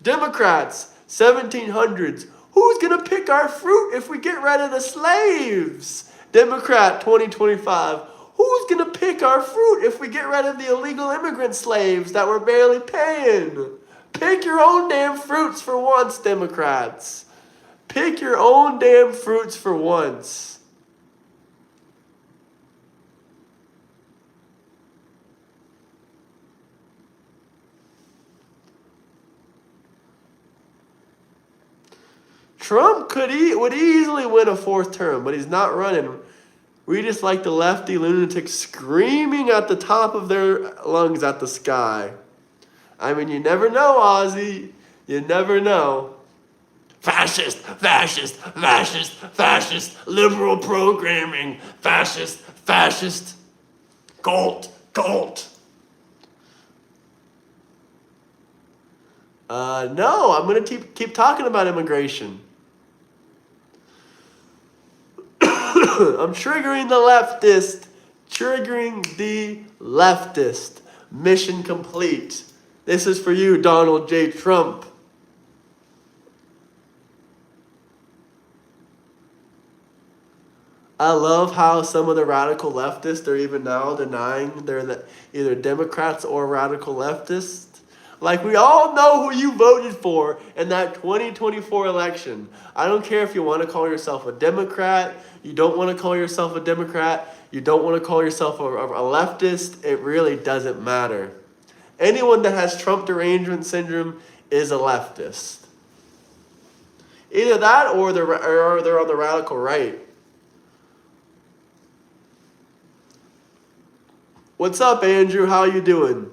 Democrats, 1700s. Who's going to pick our fruit if we get rid of the slaves? Democrat, 2025. Who's going to pick our fruit if we get rid of the illegal immigrant slaves that we're barely paying? Pick your own damn fruits for once, Democrats. Pick your own damn fruits for once. Trump would easily win a fourth term, but he's not running. We just like the lefty lunatics screaming at the top of their lungs at the sky. I mean, you never know, Ozzy. You never know. Fascist, fascist, fascist, fascist, liberal programming, fascist, fascist, cult. No, I'm going to keep talking about immigration. I'm triggering the leftist. Mission complete. This is for you, Donald J. Trump. I love how some of the radical leftists are even now denying they're either Democrats or radical leftists. Like, we all know who you voted for in that 2024 election. I don't care if you want to call yourself a Democrat, you don't want to call yourself a Democrat, you don't want to call yourself a leftist, it really doesn't matter. Anyone that has Trump derangement syndrome is a leftist. Either that or they're on the radical right. What's up, Andrew? How you doing?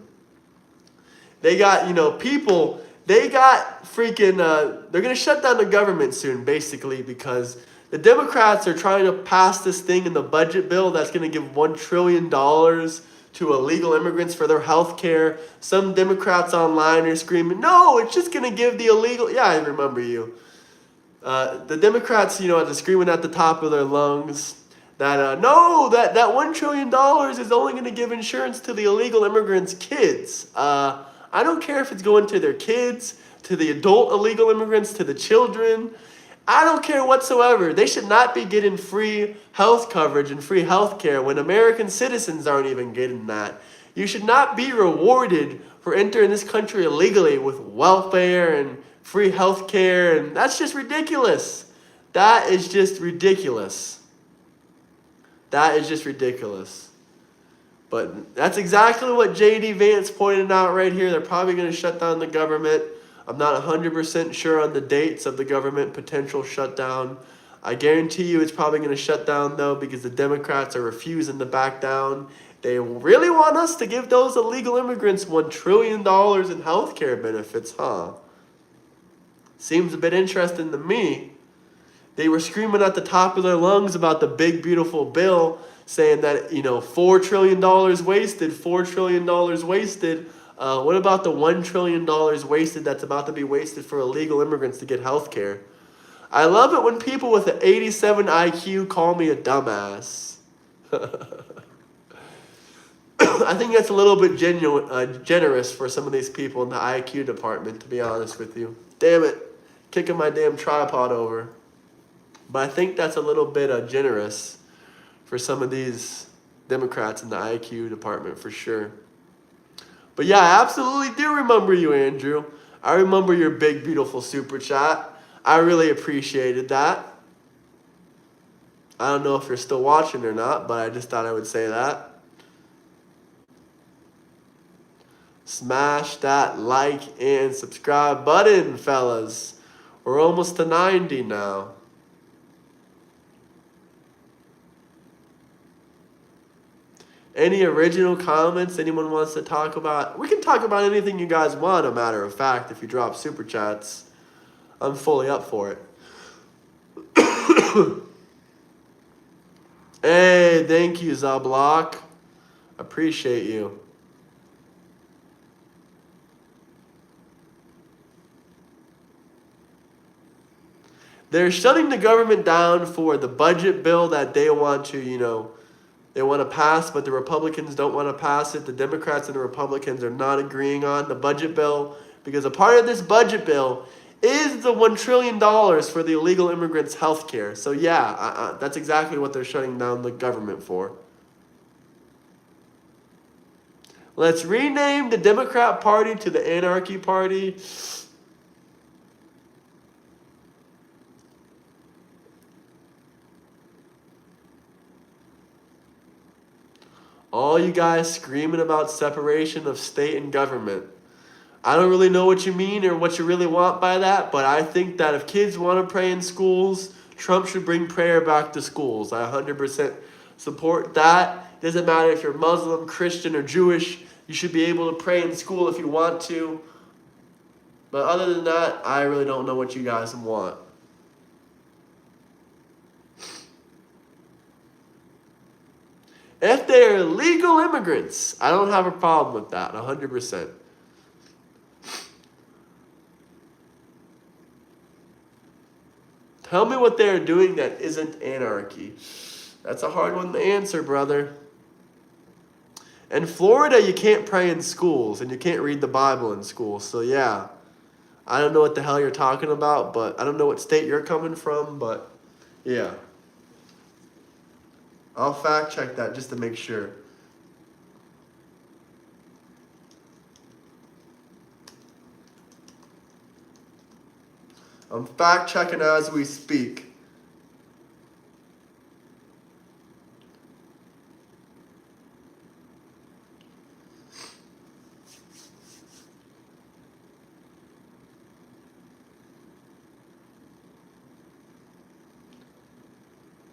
They got, people, they got freaking, they're going to shut down the government soon, basically, because the Democrats are trying to pass this thing in the budget bill that's going to give $1 trillion to illegal immigrants for their health care. Some Democrats online are screaming, no, it's just going to give the illegal, yeah, I remember you. The Democrats, are screaming at the top of their lungs that, no, that $1 trillion is only going to give insurance to the illegal immigrants' kids. I don't care if it's going to their kids, to the adult illegal immigrants, to the children. I don't care whatsoever. They should not be getting free health coverage and free health care when American citizens aren't even getting that. You should not be rewarded for entering this country illegally with welfare and free health care, and that's just ridiculous. That is just ridiculous. That is just ridiculous. But that's exactly what J.D. Vance pointed out right here. They're probably going to shut down the government. I'm not 100% sure on the dates of the government potential shutdown. I guarantee you it's probably going to shut down, though, because the Democrats are refusing to back down. They really want us to give those illegal immigrants $1 trillion in health care benefits, huh? Seems a bit interesting to me. They were screaming at the top of their lungs about the big, beautiful bill, saying that, $4 trillion wasted, $4 trillion wasted. What about the $1 trillion wasted that's about to be wasted for illegal immigrants to get health care? I love it when people with an 87 IQ call me a dumbass. I think that's a little bit generous for some of these people in the IQ department, to be honest with you. Damn it, kicking my damn tripod over. But I think that's a little bit generous for some of these Democrats in the IQ department, for sure. But yeah, I absolutely do remember you, Andrew. I remember your big, beautiful super chat. I really appreciated that. I don't know if you're still watching or not, but I just thought I would say that. Smash that like and subscribe button, fellas. We're almost to 90 now. Any original comments anyone wants to talk about? We can talk about anything you guys want, a matter of fact, if you drop super chats. I'm fully up for it. Hey, thank you, Zablock. Appreciate you. They're shutting the government down for the budget bill that they want to, they want to pass, but the Republicans don't want to pass it. The Democrats and the Republicans are not agreeing on the budget bill because a part of this budget bill is the $1 trillion for the illegal immigrants' health care. So yeah, that's exactly what they're shutting down the government for. Let's rename the Democrat Party to the Anarchy Party. All you guys screaming about separation of state and government. I don't really know what you mean or what you really want by that, but I think that if kids want to pray in schools, Trump should bring prayer back to schools. I 100% support that. Doesn't matter if you're Muslim, Christian, or Jewish. You should be able to pray in school if you want to. But other than that, I really don't know what you guys want. If they're legal immigrants, I don't have a problem with that, 100%. Tell me what they're doing that isn't anarchy. That's a hard one to answer, brother. In Florida, you can't pray in schools, and you can't read the Bible in schools. So yeah, I don't know what the hell you're talking about, but I don't know what state you're coming from, but yeah. I'll fact check that just to make sure. I'm fact checking as we speak.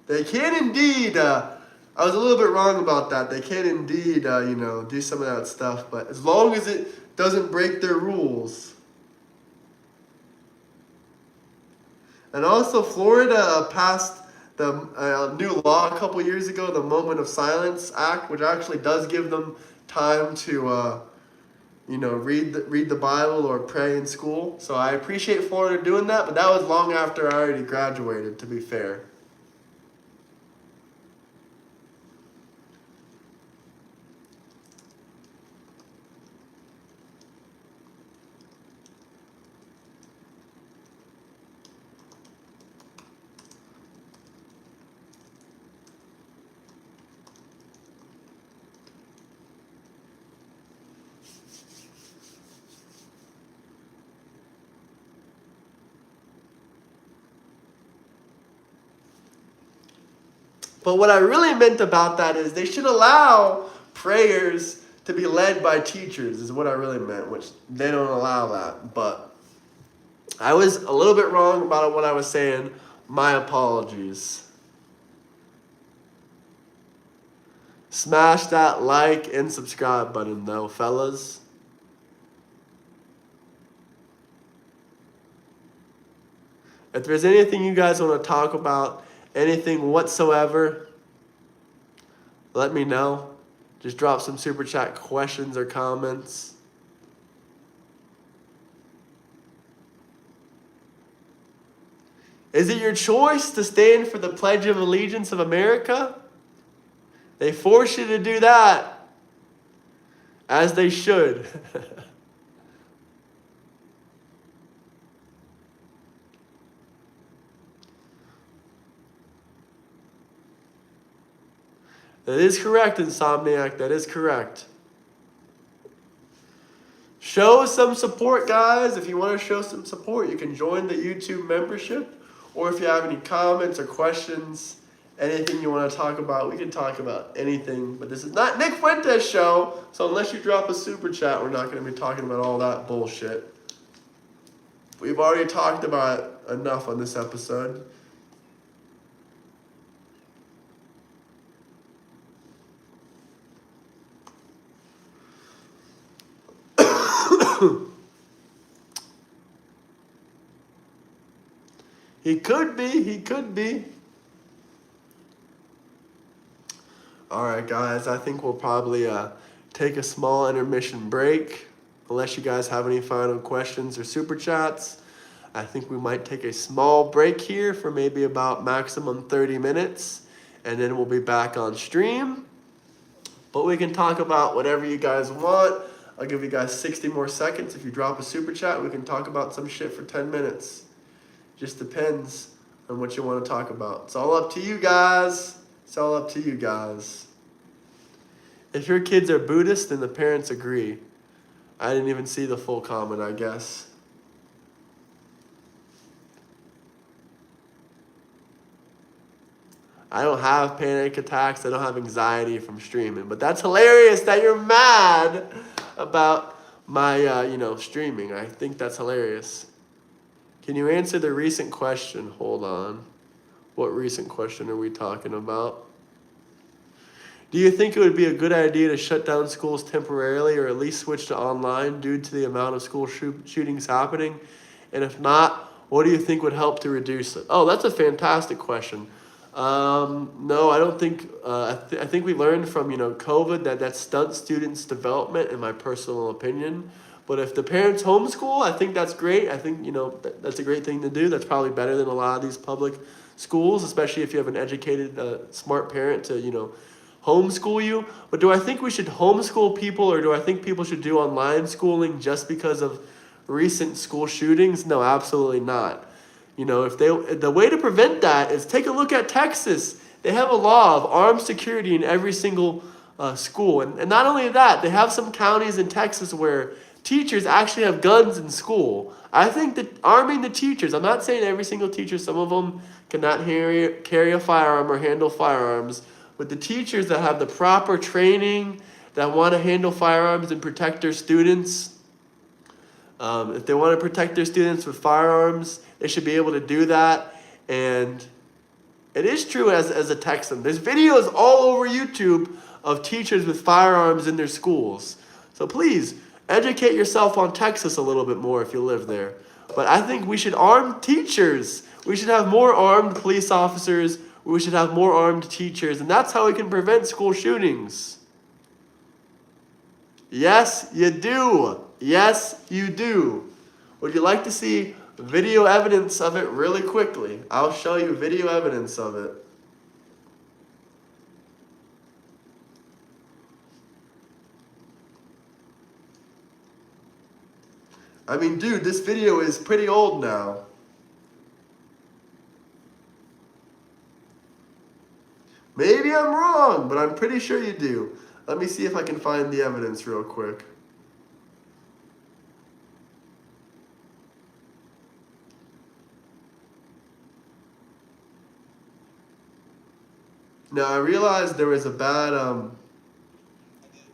They can indeed, I was a little bit wrong about that. They can indeed, do some of that stuff, but as long as it doesn't break their rules. And also, Florida passed the new law a couple years ago, the Moment of Silence Act, which actually does give them time to, read the Bible or pray in school. So I appreciate Florida doing that, but that was long after I already graduated, to be fair. But what I really meant about that is they should allow prayers to be led by teachers, is what I really meant, which they don't allow that. But I was a little bit wrong about what I was saying. My apologies. Smash that like and subscribe button, though, fellas. If there's anything you guys want to talk about, anything whatsoever, let me know. Just drop some super chat questions or comments. Is it your choice to stand for the Pledge of Allegiance of America? They force you to do that, as they should. That is correct, Insomniac. That is correct. Show some support, guys. If you want to show some support, you can join the YouTube membership. Or if you have any comments or questions, anything you want to talk about, we can talk about anything. But this is not Nick Fuentes' show, so unless you drop a super chat, we're not going to be talking about all that bullshit. We've already talked about it enough on this episode. He could be. All right, guys, I think we'll probably take a small intermission break. Unless you guys have any final questions or super chats, I think we might take a small break here for maybe about maximum 30 minutes, and then we'll be back on stream. But we can talk about whatever you guys want. I'll give you guys 60 more seconds. If you drop a super chat, we can talk about some shit for 10 minutes. Just depends on what you want to talk about. It's all up to you guys. It's all up to you guys. If your kids are Buddhist, then the parents agree. I didn't even see the full comment, I guess. I don't have panic attacks. I don't have anxiety from streaming. But that's hilarious that you're mad about my, streaming. I think that's hilarious. Can you answer the recent question? Hold on. What recent question are we talking about? Do you think it would be a good idea to shut down schools temporarily or at least switch to online due to the amount of school shootings happening? And if not, what do you think would help to reduce it? Oh, that's a fantastic question. No, I don't think, I think we learned from, COVID that stunts students' development, in my personal opinion. But if the parents homeschool, I think that's great. I think, that's a great thing to do. That's probably better than a lot of these public schools, especially if you have an educated, smart parent to, homeschool you. But do I think we should homeschool people, or do I think people should do online schooling just because of recent school shootings? No, absolutely not. You know, the way to prevent that is take a look at Texas. They have a law of armed security in every single school. And not only that, they have some counties in Texas where teachers actually have guns in school. I think that arming the teachers, I'm not saying every single teacher, some of them cannot carry a firearm or handle firearms, but the teachers that have the proper training, that want to handle firearms and protect their students, if they want to protect their students with firearms, they should be able to do that. And it is true as a Texan. There's videos all over YouTube of teachers with firearms in their schools. So please, educate yourself on Texas a little bit more if you live there. But I think we should arm teachers. We should have more armed police officers. We should have more armed teachers. And that's how we can prevent school shootings. Yes, you do. Yes, you do. Would you like to see video evidence of it really quickly? I'll show you video evidence of it. I mean, dude, this video is pretty old now. Maybe I'm wrong, but I'm pretty sure you do. Let me see if I can find the evidence real quick. Now, I realized there was a bad,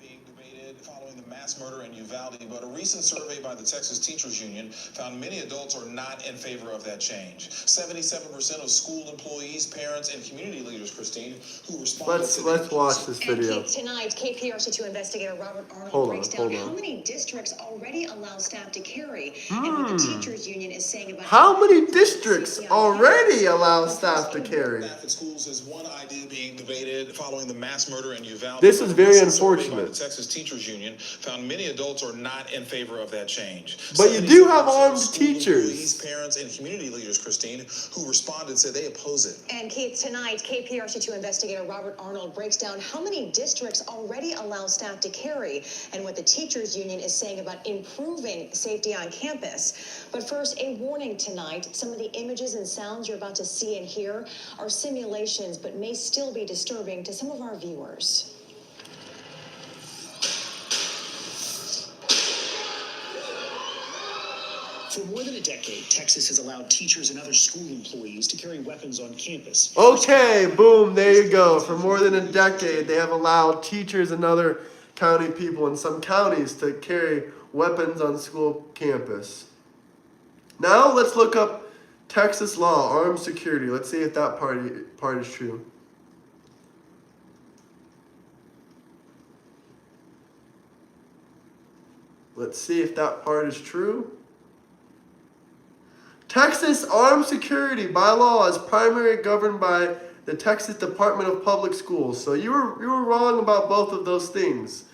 being debated following the mass murder in Uvalde, but a recent survey by the Texas Teachers Union found many adults are not in favor of that change. 77% of school employees, parents, and community leaders, Christine, who responded
let's watch this video.
And tonight, KPRC2 investigator Robert Arnold breaks down how many districts already allow staff to carry and what the teachers union is saying about
how many districts already allow staff to carry.
Staff at schools is one idea being debated following the mass murder in Uvalde.
This is very unfortunate.
The Texas Teachers Union found many adults are not in favor of that change.
But you do have armed teachers.
Parents, and community leaders, Christine, who responded said they oppose it.
And Keith, tonight, KPRC2 investigator Robert Arnold breaks down how many districts already allow staff to carry and what the teachers union is saying about improving safety on campus. But first, a warning tonight. Some of the images and sounds you're about to see and hear are simulations, but may still be disturbing to some of our viewers.
For more than a decade, Texas has allowed teachers and other school employees to carry weapons on campus.
Okay, boom, there you go. For more than a decade, they have allowed teachers and other county people in some counties to carry weapons on school campus. Now let's look up Texas law, armed security. Let's see if that part is true. Let's see if that part is true. Texas armed security by law is primarily governed by the Texas Department of Public Schools. So you were wrong about both of those things.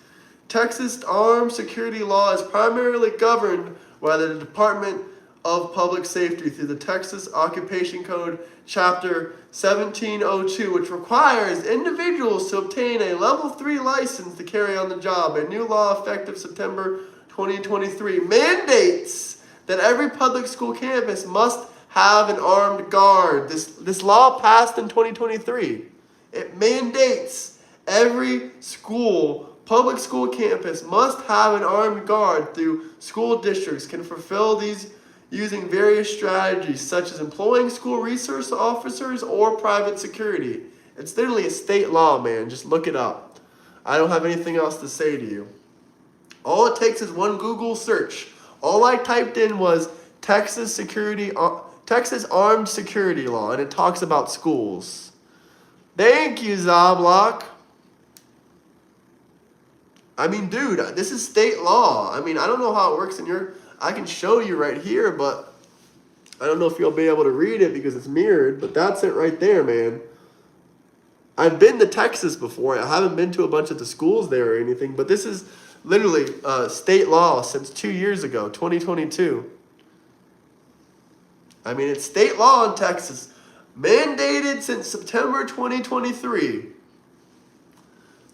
Texas armed security law is primarily governed by the Department of Public Safety through the Texas Occupation Code Chapter 1702, which requires individuals to obtain a Level 3 license to carry on the job. A new law effective September 2023 mandates that every public school campus must have an armed guard. This law passed in 2023. It mandates every public school campus must have an armed guard through school districts can fulfill these using various strategies such as employing school resource officers or private security. It's literally a state law, man. Just look it up. I don't have anything else to say to you. All it takes is one Google search. All I typed in was Texas armed security law, and it talks about schools. Thank you, Zablock. I mean, dude, this is state law. I mean, I don't know how it works in I can show you right here, but I don't know if you'll be able to read it because it's mirrored, but that's it right there, man. I've been to Texas before. I haven't been to a bunch of the schools there or anything, but this is literally state law since 2 years ago, 2022. I mean, it's state law in Texas, mandated since September 2023.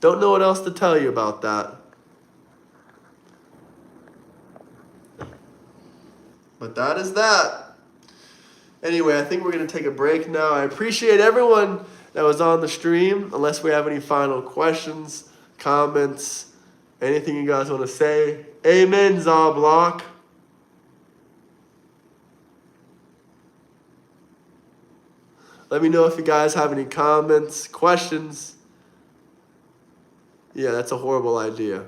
Don't know what else to tell you about that. But that is that. Anyway, I think we're going to take a break now. I appreciate everyone that was on the stream. Unless we have any final questions, comments, anything you guys want to say. Amen, Zablock. Let me know if you guys have any comments, questions. Yeah, that's a horrible idea.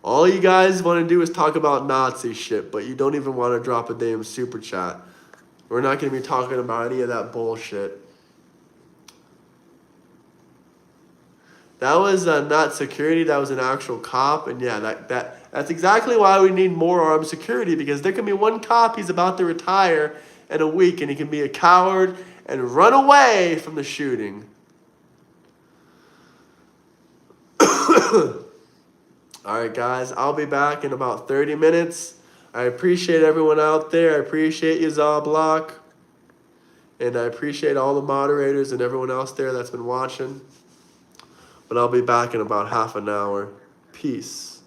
All you guys want to do is talk about Nazi shit, but you don't even want to drop a damn super chat. We're not going to be talking about any of that bullshit. That was not security, that was an actual cop, and yeah, that's exactly why we need more armed security, because there can be one cop, he's about to retire in a week, and he can be a coward and run away from the shooting. Alright guys, I'll be back in about 30 minutes. I appreciate everyone out there. I appreciate you, Zablock. And I appreciate all the moderators and everyone else there that's been watching. But I'll be back in about half an hour. Peace.